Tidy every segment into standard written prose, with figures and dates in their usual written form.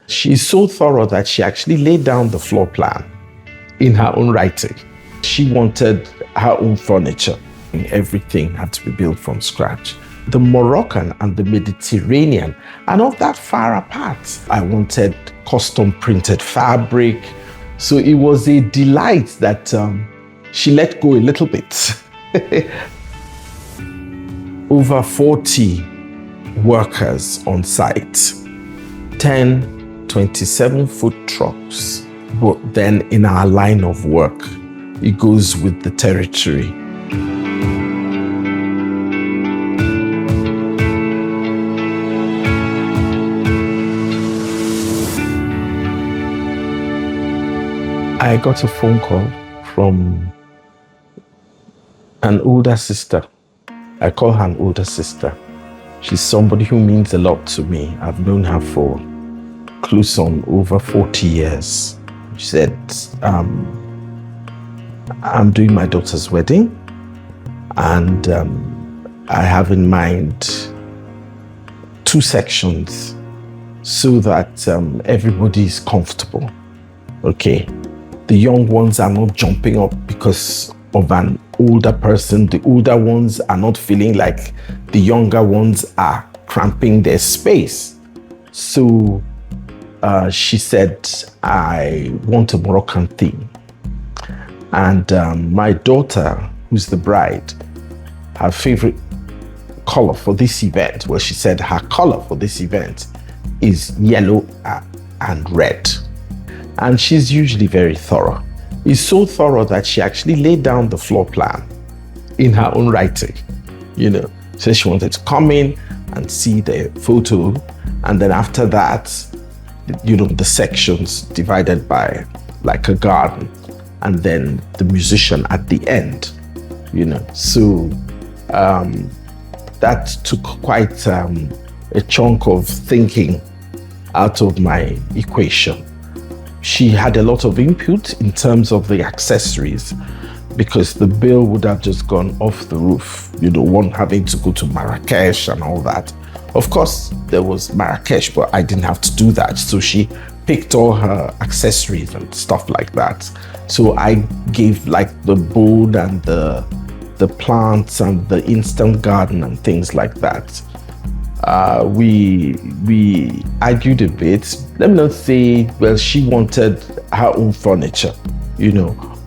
She's so thorough that she actually laid down the floor plan in her own writing. She wanted her own furniture. Everything had to be built from scratch. The Moroccan and the Mediterranean are not that far apart. I wanted custom printed fabric. So it was a delight that she let go a little bit. Over 40 workers on site, 10 27-foot trucks. But then in our line of work, it goes with the territory. I got a phone call from an older sister. I call her an older sister. She's somebody who means a lot to me. I've known her for close on over 40 years. She said, I'm doing my daughter's wedding and I have in mind 2 sections so that everybody is comfortable. Okay, the young ones are not jumping up because of an older person. The older ones are not feeling like the younger ones are cramping their space. So she said, I want a Moroccan theme. And my daughter, who's the bride, her favorite color for this event, well, she said her color for this event is yellow and red. And she's usually very thorough. It's so thorough that she actually laid down the floor plan in her own writing. So she wanted to come in and see the photo. And then after that, the sections divided by like a garden, and then the musician at the end, So that took quite a chunk of thinking out of my equation. She had a lot of input in terms of the accessories, because the bill would have just gone off the roof, one having to go to Marrakesh and all that. Of course, there was Marrakesh, but I didn't have to do that. So she picked all her accessories and stuff like that. So I gave like the board and the plants and the instant garden and things like that. We argued a bit. Let me not say, well, she wanted her own furniture,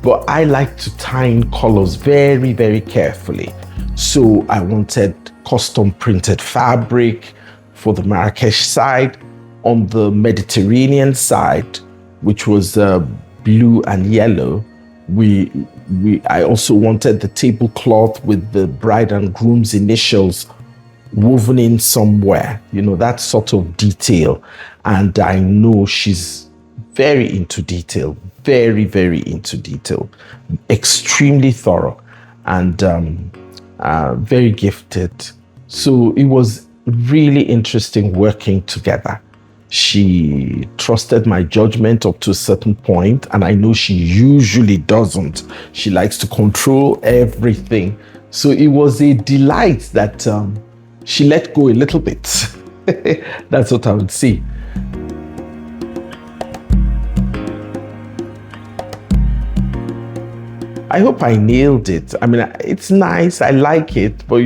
but I like to tie in colors very, very carefully. So I wanted custom printed fabric for the Marrakesh side. On the Mediterranean side, which was blue and yellow, I also wanted the tablecloth with the bride and groom's initials woven in somewhere, that sort of detail. And I know she's very into detail, very, very into detail, extremely thorough and very gifted. So it was really interesting working together. She trusted my judgment up to a certain point, and I know she usually doesn't. She likes to control everything. So it was a delight that she let go a little bit. That's what I would say. I hope I nailed it. I mean, it's nice, I like it, but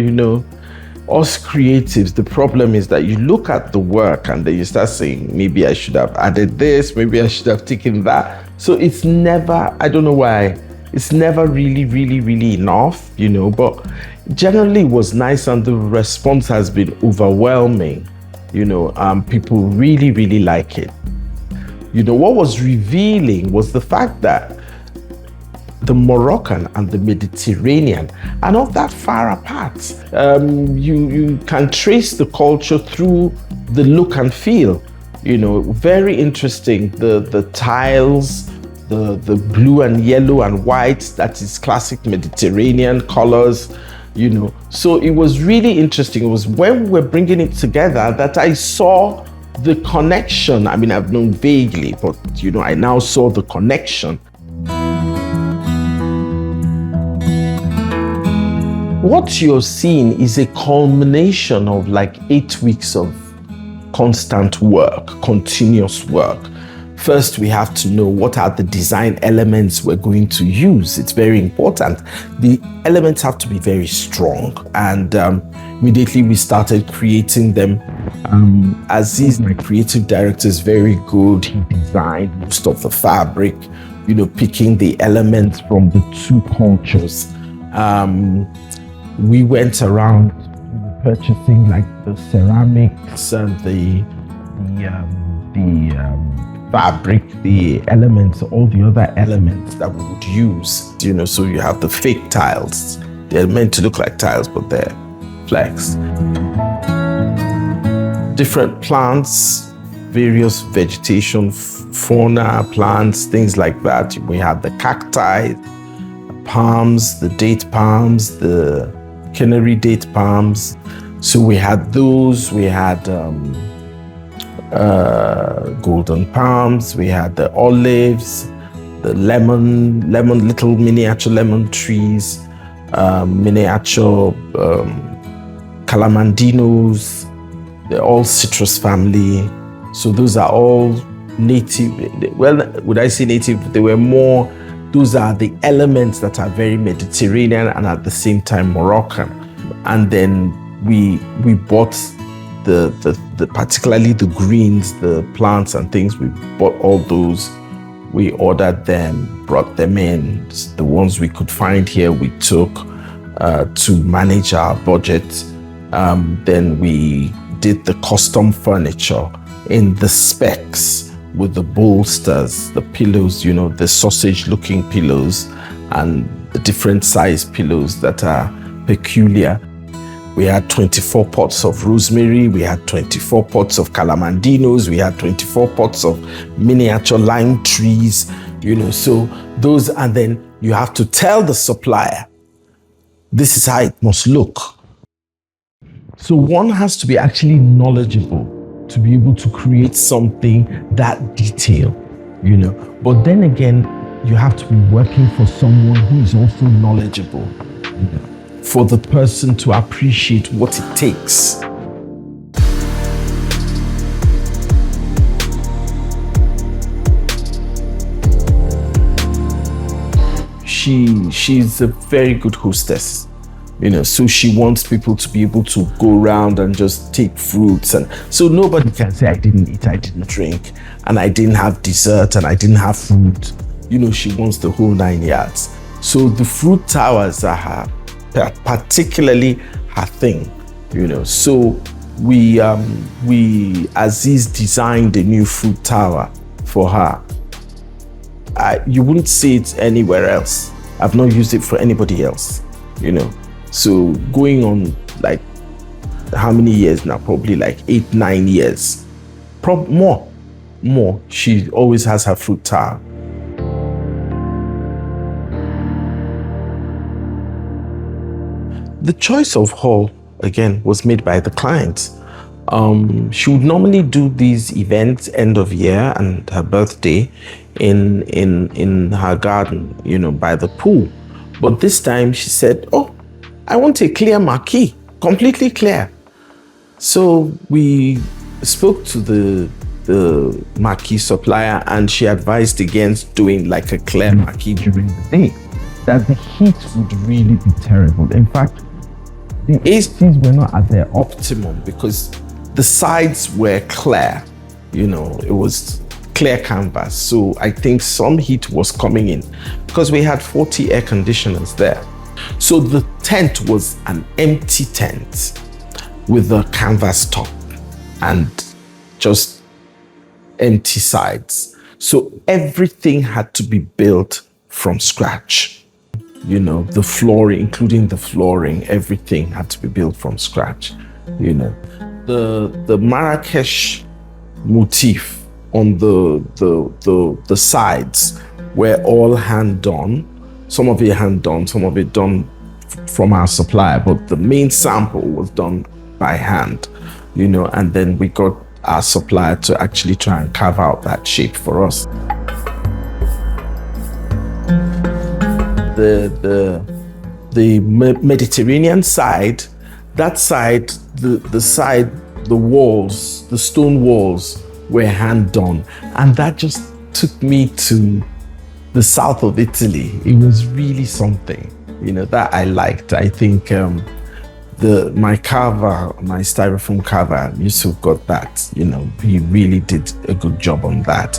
us creatives, the problem is that you look at the work and then you start saying, maybe I should have added this, maybe I should have taken that. So it's never, I don't know why, it's never really, really, really enough, but generally it was nice and the response has been overwhelming. People really, really like it. What was revealing was the fact that the Moroccan and the Mediterranean are not that far apart. You can trace the culture through the look and feel. Very interesting. The tiles, the blue and yellow and white, that is classic Mediterranean colors. So it was really interesting. It was when we were bringing it together that I saw the connection. I mean, I've known vaguely, but I now saw the connection. What you're seeing is a culmination of like 8 weeks of constant work, continuous work. First, we have to know what are the design elements we're going to use. It's very important. The elements have to be very strong, and immediately we started creating them. Aziz, my creative director, is very good. He designed most of the fabric, picking the elements from the two cultures. We went around purchasing like the ceramics and the fabric, the elements, all the other elements that we would use. So you have the fake tiles. They're meant to look like tiles, but they're flex. Different plants, various vegetation, fauna, plants, things like that. We have the cacti, palms, the date palms, the Canary date palms. So we had those. We had golden palms. We had the olives, the little miniature lemon trees, miniature calamandinos. They're all citrus family. So those are all native. Well, would I say native? They were more. Those are the elements that are very Mediterranean and at the same time Moroccan. And then we bought the particularly the greens, the plants and things. We bought all those. We ordered them, brought them in. The ones we could find here, we took to manage our budget. Then we did the custom furniture in the specs with the bolsters, the pillows, the sausage-looking pillows and the different size pillows that are peculiar. We had 24 pots of rosemary, we had 24 pots of calamandinos, we had 24 pots of miniature lime trees, so those, and then you have to tell the supplier, this is how it must look. So one has to be actually knowledgeable to be able to create something that detailed, But then again, you have to be working for someone who is also knowledgeable, for the person to appreciate what it takes. She's a very good hostess. So she wants people to be able to go around and just take fruits. And so nobody can say, I didn't eat, I didn't drink, and I didn't have dessert, and I didn't have fruit. She wants the whole 9 yards. So the fruit towers are particularly her thing, So we Aziz designed a new fruit tower for her. You wouldn't see it anywhere else. I've not used it for anybody else, So going on like how many years now? Probably like 8-9 years. More. She always has her fruit tower. The choice of hall, again, was made by the client. She would normally do these events end of year and her birthday in her garden, by the pool. But this time she said, oh, I want a clear marquee, completely clear. So we spoke to the marquee supplier, and she advised against doing like a clear marquee during the day, that the heat would really be terrible. In fact, the ACs were not at their optimum because the sides were clear, it was clear canvas. So I think some heat was coming in because we had 40 air conditioners there. So the tent was an empty tent with a canvas top and just empty sides. So everything had to be built from scratch. The flooring, including the flooring, everything had to be built from scratch. The Marrakesh motif on the sides were all hand done. Some of it hand done, some of it done from our supplier, but the main sample was done by hand, and then we got our supplier to actually try and carve out that shape for us. The Mediterranean side, that side, the side the walls, the stone walls were hand done. And that just took me to the south of Italy. It was really something, that I liked. I think my styrofoam carver, Yusuf got that, he really did a good job on that.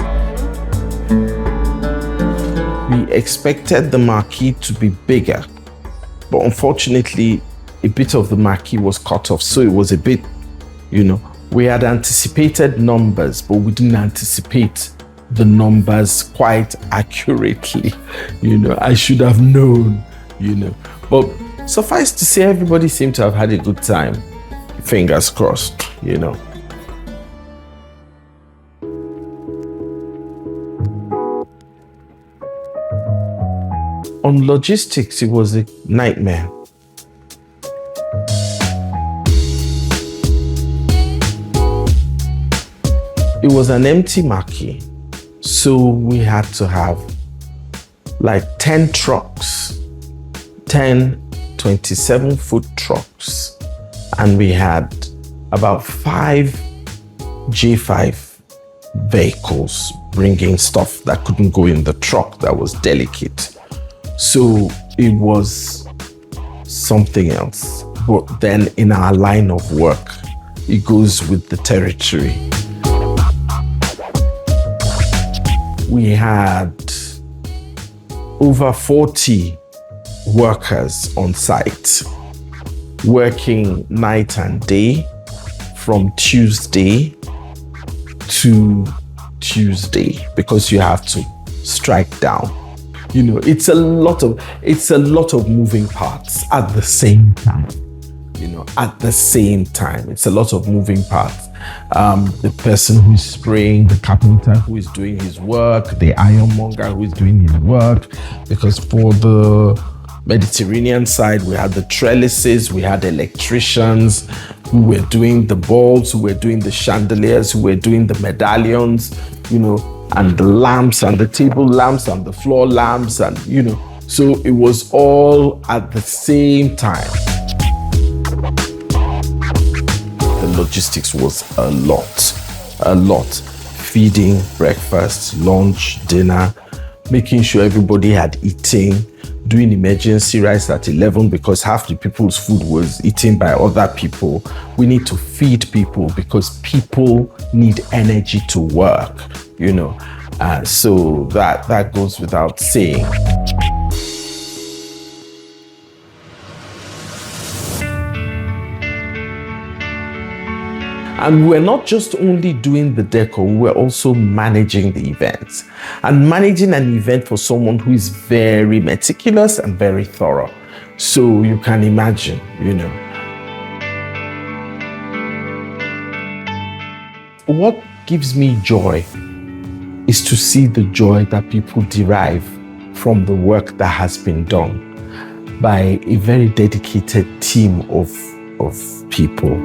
We expected the marquee to be bigger, but unfortunately, a bit of the marquee was cut off. So it was a bit, we had anticipated numbers, but we didn't anticipate the numbers quite accurately. I should have known, But suffice to say, everybody seemed to have had a good time. Fingers crossed, On logistics, it was a nightmare. It was an empty marquee, so we had to have like 10 trucks, 10 27-foot trucks, and we had about 5 J5 vehicles bringing stuff that couldn't go in the truck that was delicate. So it was something else. But then in our line of work, it goes with the territory. We had over 40 workers on site, working night and day from Tuesday to Tuesday, because you have to strike down. It's a lot of moving parts at the same time. It's a lot of moving parts. The person who's spraying, the carpenter who is doing his work, the ironmonger who is doing his work. Because for the Mediterranean side, we had the trellises, we had electricians who were doing the bulbs, who were doing the chandeliers, who were doing the medallions, and the lamps and the table lamps and the floor lamps, and so it was all at the same time. The logistics was a lot. Feeding, breakfast, lunch, dinner, making sure everybody had eaten, doing emergency rice at 11 because half the people's food was eaten by other people. We need to feed people because people need energy to work, so that goes without saying. And we're not just only doing the decor, we're also managing the events. And managing an event for someone who is very meticulous and very thorough. So you can imagine, What gives me joy is to see the joy that people derive from the work that has been done by a very dedicated team of people.